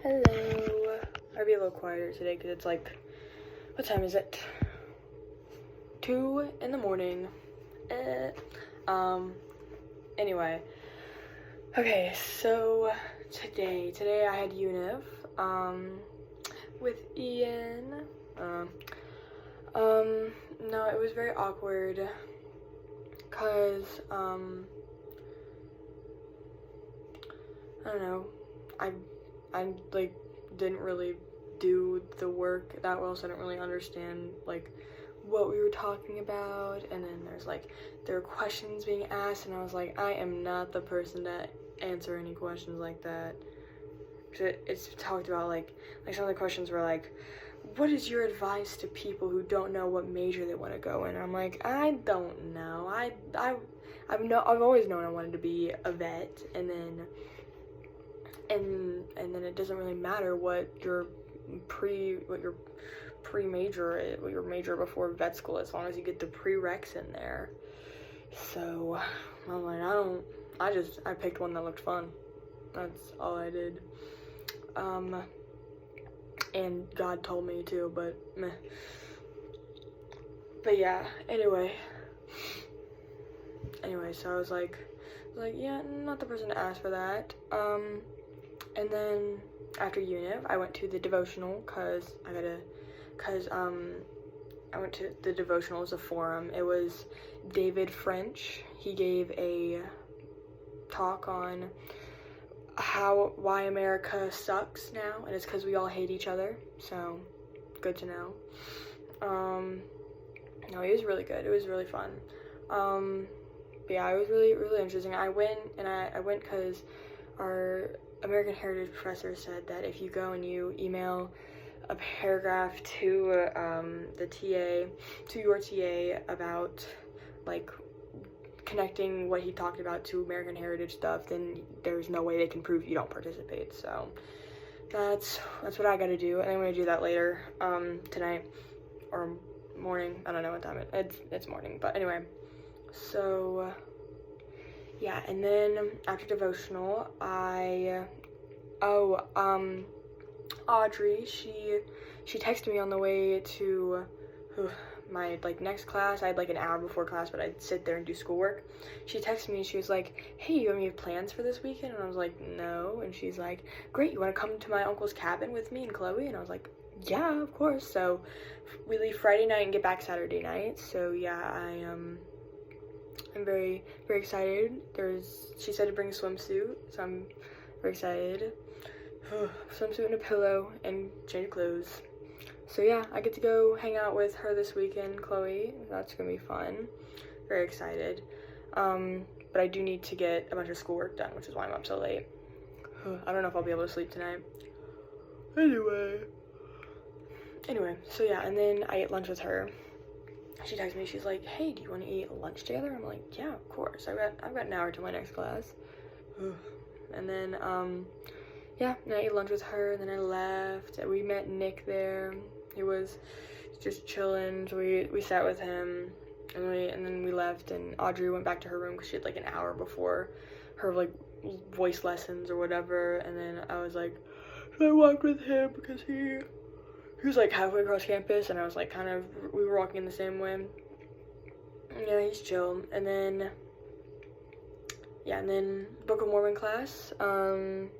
Hello. I'll be a little quieter today because it's like, what time is it? 2 in the morning. Anyway. Okay, so today I had univ, with Ian. No, it was very awkward, cause, I don't know, I like didn't really do the work that well, so I didn't really understand like what we were talking about. And then there were questions being asked, and I was like, I am not the person to answer any questions like that. So it's talked about like some of the questions were like, what is your advice to people who don't know what major they want to go in? And I'm like, I don't know. I've always known I wanted to be a vet, and then it doesn't really matter what your major before vet school, as long as you get the prereqs in there. So I'm like, I picked one that looked fun. That's all I did. And God told me to, but meh. But yeah, anyway, so I was like, yeah, not the person to ask for that. And then after univ, I went to the devotional, I went to the devotional as a forum. It was David French. He gave a talk on why America sucks now, and it's because we all hate each other, so good to know. No, it was really good. It was really fun. But yeah, it was really, really interesting. I went because our American Heritage professor said that if you go and you email a paragraph to your TA about like connecting what he talked about to American Heritage stuff, then there's no way they can prove you don't participate. So that's what I gotta do, and I'm gonna do that later, tonight or morning. I don't know what time it's morning, but anyway. So yeah, and then after devotional, Audrey, she texted me on the way to my next class. I had an hour before class, but I'd sit there and do schoolwork. She texted me and she was like, hey, you have any plans for this weekend? And I was like, no. And she's like, great, you want to come to my uncle's cabin with me and Chloe? And I was like, yeah, of course. So we leave Friday night and get back Saturday night. So yeah, I'm very, very excited. She said to bring a swimsuit, so I'm very excited. Swimsuit and a pillow and change of clothes. So yeah, I get to go hang out with her this weekend, Chloe. That's gonna be fun. Very excited. But I do need to get a bunch of schoolwork done, which is why I'm up so late. I don't know if I'll be able to sleep tonight. Anyway, so yeah, and then I ate lunch with her. She texted me, she's like, hey, do you want to eat lunch together? I'm like, yeah, of course. I've got an hour till my next class. And then, yeah, and I ate lunch with her, and then I left, and we met Nick there. He was just chilling, so we sat with him, and then we left, and Audrey went back to her room because she had an hour before her voice lessons or whatever. And then I was like, should I walk with him, because he was halfway across campus, and I was we were walking in the same way. Yeah, he's chill. And then yeah, and then Book of Mormon class, my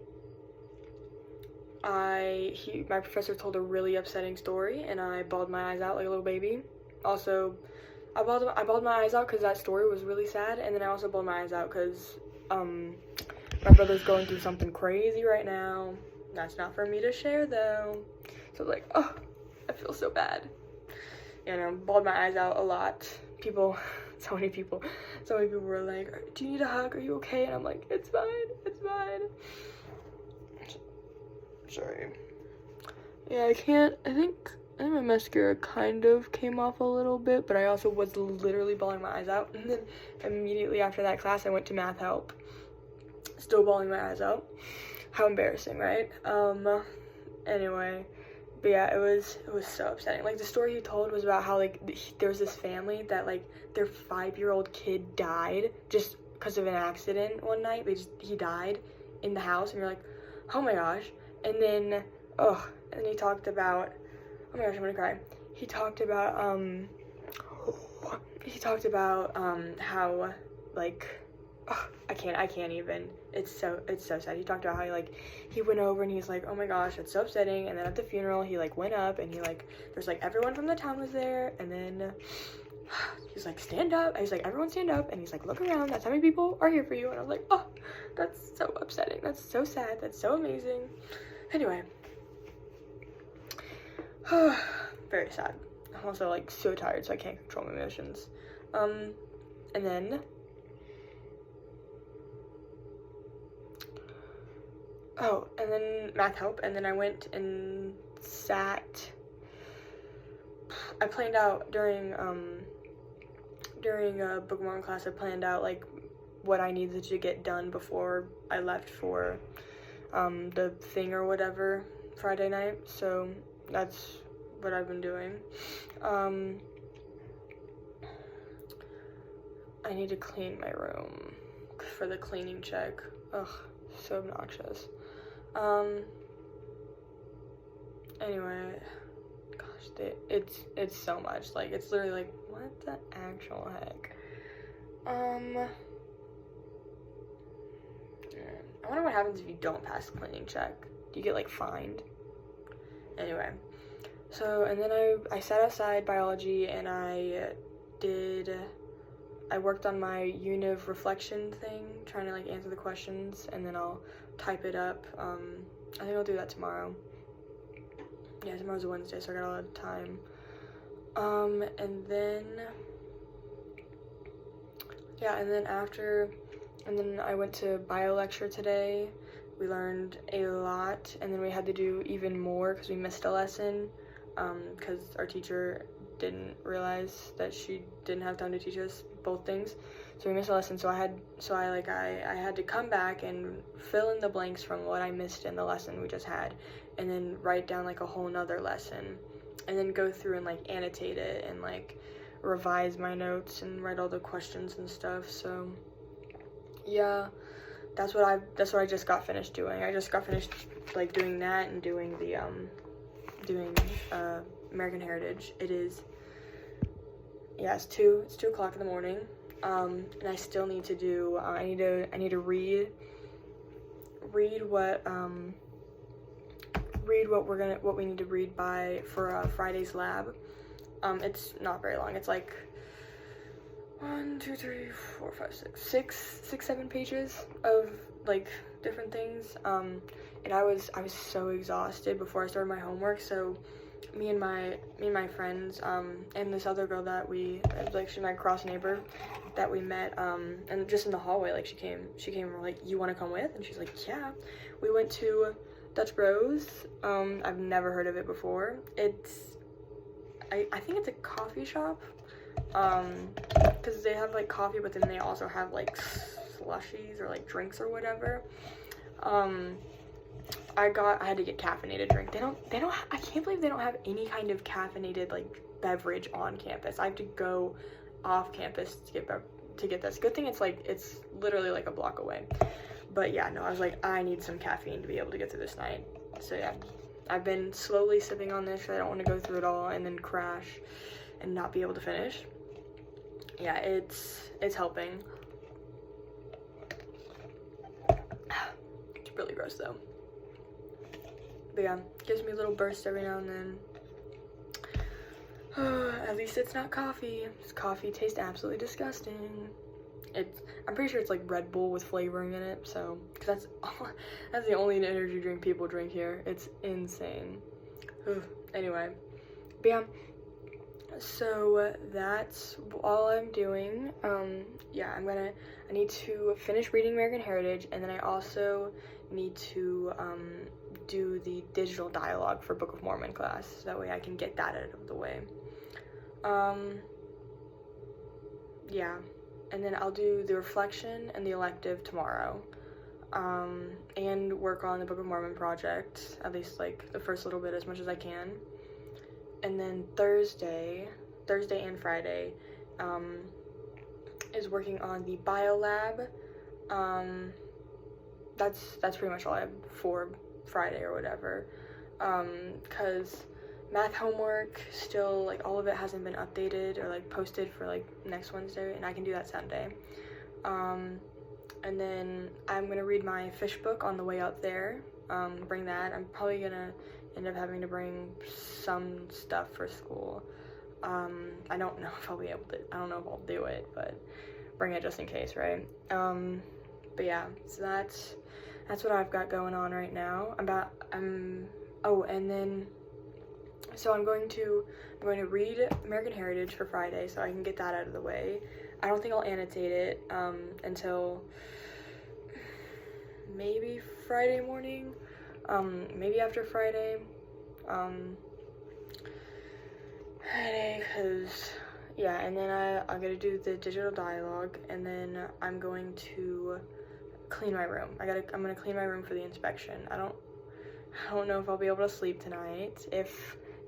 professor told a really upsetting story, and I bawled my eyes out like a little baby. Also, I bawled my eyes out because that story was really sad, and then I also bawled my eyes out because my brother's going through something crazy right now. That's not for me to share though. So I was like, oh, I feel so bad. And I bawled my eyes out a lot. So many people were like, do you need a hug? Are you okay? And I'm like, it's fine. Sorry. Yeah, I think my mascara kind of came off a little bit, but I also was literally bawling my eyes out. And then immediately after that class, I went to math help. Still bawling my eyes out. How embarrassing, right? Anyway, but yeah, it was so upsetting. The story he told was about how there was this family that their 5-year-old kid died just because of an accident one night. He died in the house, and you're like, oh my gosh. And then, and he talked about, oh my gosh, I'm gonna cry. He talked about, how, like, I can't even, it's so sad. He talked about how he went over and he's like, oh my gosh, it's so upsetting. And then at the funeral, he went up and there's everyone from the town was there. And then he's like, stand up. He's like, everyone stand up. And he's like, look around, that's how many people are here for you. And I was like, oh, that's so upsetting. That's so sad. That's so amazing. Anyway. Very sad. I'm also so tired, so I can't control my emotions. And then and then math help, and then I went and I planned out during Book of Mormon class, I planned out what I needed to get done before I left for the thing or whatever Friday night. So that's what I've been doing. I need to clean my room for the cleaning check. Ugh, so obnoxious. Anyway, gosh, it's so much. It's literally what the actual heck? I wonder what happens if you don't pass the cleaning check. Do you get fined? Anyway, so and then I sat outside biology and I worked on my univ reflection thing, trying to answer the questions, and then I'll type it up. I think I'll do that tomorrow. Yeah, tomorrow's a Wednesday, so I got a lot of time. And then I went to bio lecture today. We learned a lot, and then we had to do even more because we missed a lesson, because our teacher didn't realize that she didn't have time to teach us both things. So we missed a lesson, so I had to come back and fill in the blanks from what I missed in the lesson we just had, and then write down a whole nother lesson, and then go through and annotate it and revise my notes and write all the questions and stuff. So yeah, that's what I just got finished doing. I just got finished doing that and doing the American Heritage. It's 2 o'clock in the morning. And I still need to do, I need to read what we need to read for Friday's lab. It's not very long. It's 1, 2, 3, 4, 5, 6, 7 pages of different things. And I was so exhausted before I started my homework. So me and my friends, and this other girl that she's my cross neighbor that we met, and just in the hallway, she came and we're like, you want to come with? And she's like, yeah. We went to Dutch Bros. I've never heard of it before. I think it's a coffee shop, because they have coffee, but then they also have slushies or drinks or whatever. I had to get caffeinated drink. They don't I can't believe they don't have any kind of caffeinated beverage on campus. I have to go off campus to get this. Good thing it's literally a block away. But yeah, no, I was I need some caffeine to be able to get through this night. So yeah, I've been slowly sipping on this because I don't want to go through it all and then crash and not be able to finish. Yeah, it's helping. It's really gross though. But yeah, gives me little bursts every now and then. At least it's not coffee. Coffee tastes absolutely disgusting. I'm pretty sure it's Red Bull with flavoring in it, so, because that's the only energy drink people drink here. It's insane. Anyway, but yeah, so that's all I'm doing. Yeah, I need to finish reading American Heritage, and then I also need to do the digital dialogue for Book of Mormon class, so that way I can get that out of the way. Yeah, and then I'll do the reflection and the elective tomorrow, and work on the Book of Mormon project, at least the first little bit as much as I can. And then Thursday and Friday is working on the bio lab. That's pretty much all I have for Friday or whatever, because math homework still, like, all of it hasn't been updated or like posted for like next Wednesday, and I can do that Sunday. And then I'm gonna read my fish book on the way up there. Bring that. I'm probably gonna end up having to bring some stuff for school. I don't know if I'll be able to, I don't know if I'll do it, but bring it just in case, right? But yeah, so that's what I've got going on right now. Oh, and then, so I'm going to read American Heritage for Friday, so I can get that out of the way. I don't think I'll annotate it, until maybe Friday morning, maybe after Friday, cause, yeah, and then I'm gonna do the digital dialogue, and then I'm going to clean my room. I'm gonna clean my room for the inspection. I don't know if I'll be able to sleep tonight.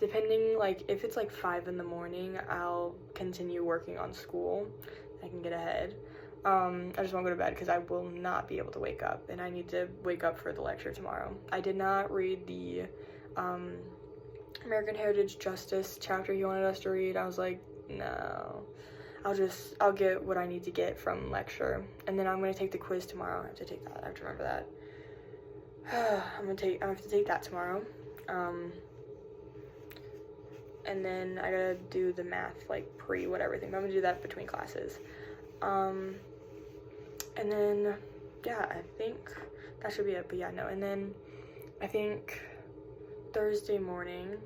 Depending, like, if it's like 5 in the morning, I'll continue working on school. I can get ahead. I just won't go to bed because I will not be able to wake up, and I need to wake up for the lecture tomorrow. I did not read the American Heritage Justice chapter he wanted us to read. I was like, no, I'll get what I need to get from lecture, and then I'm gonna take the quiz tomorrow. I have to take that. I have to remember that. I have to take that tomorrow. And then I gotta do the math, like, whatever thing. I'm gonna do that between classes. And then, yeah, I think that should be it. But yeah, no, and then I think Thursday morning,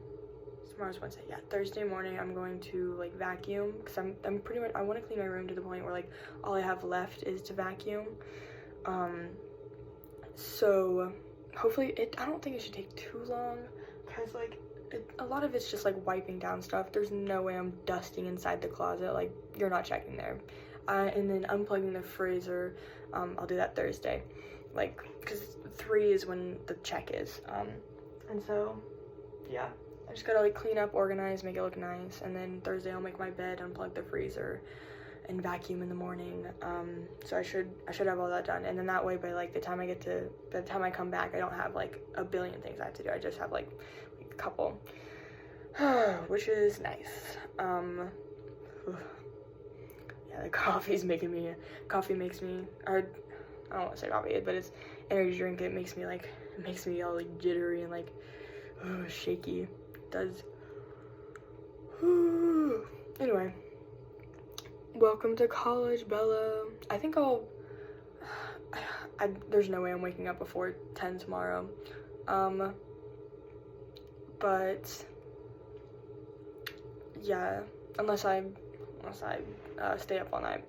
tomorrow's Wednesday, yeah, Thursday morning I'm going to, like, vacuum, because I'm pretty much, I want to clean my room to the point where, like, all I have left is to vacuum. So hopefully I don't think it should take too long, because, like, a lot of it's just, like, wiping down stuff. There's no way I'm dusting inside the closet. Like, you're not checking there. And then unplugging the freezer, I'll do that Thursday, like, because 3 is when the check is, and so, yeah, I just gotta, like, clean up, organize, make it look nice, and then Thursday I'll make my bed, unplug the freezer, and vacuum in the morning. So I should have all that done, and then that way, by the time I come back, I don't have, like, a billion things I have to do. I just have, like a couple, which is nice. Yeah, the coffee makes me, or I don't want to say coffee, but it's energy drink. It makes me all, like, jittery and, like, shaky. It does. Anyway, welcome to college, Bella. I think there's no way I'm waking up before 10 tomorrow. But yeah, unless I stay up all night.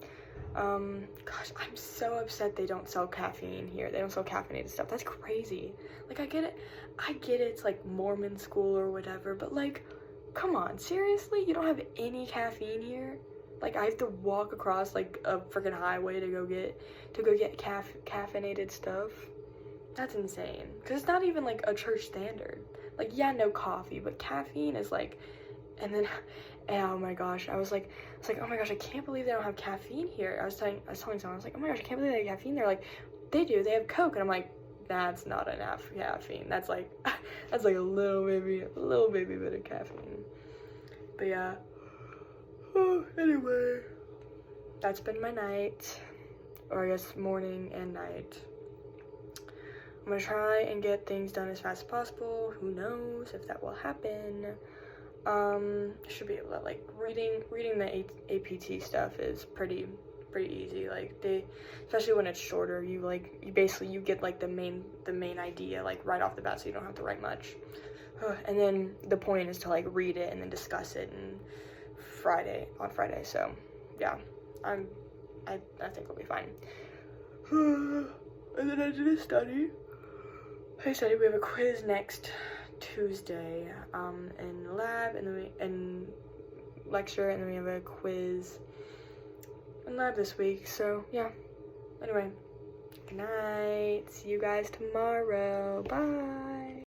Gosh, I'm so upset they don't sell caffeine here. They don't sell caffeinated stuff. That's crazy. Like, I get it, it's, like, Mormon school or whatever, but, like, come on, seriously? You don't have any caffeine here? Like, I have to walk across, like, a freaking highway to go get caffeinated stuff? That's insane. Because it's not even, like, a church standard. Like, yeah, no coffee, but caffeine is, like, and then, oh my gosh, I was like, oh my gosh, I can't believe they don't have caffeine here. I was telling someone, I was like, oh my gosh, I can't believe they have caffeine. They're like, they do, they have Coke. And I'm like, that's not enough caffeine. That's like a little baby bit of caffeine. But yeah. Anyway, that's been my night, or I guess morning and night. I'm gonna try and get things done as fast as possible. Who knows if that will happen. I should be able to, like, reading the APT stuff is pretty easy. Like, especially when it's shorter, you get, like, the main idea, like, right off the bat, so you don't have to write much. And then the point is to, like, read it and then discuss it on Friday. So yeah, I think I'll be fine. And then I did study. We have a quiz next Tuesday, in lab, and then in lecture, and then we have a quiz in lab this week. So yeah, anyway, good night, see you guys tomorrow, bye.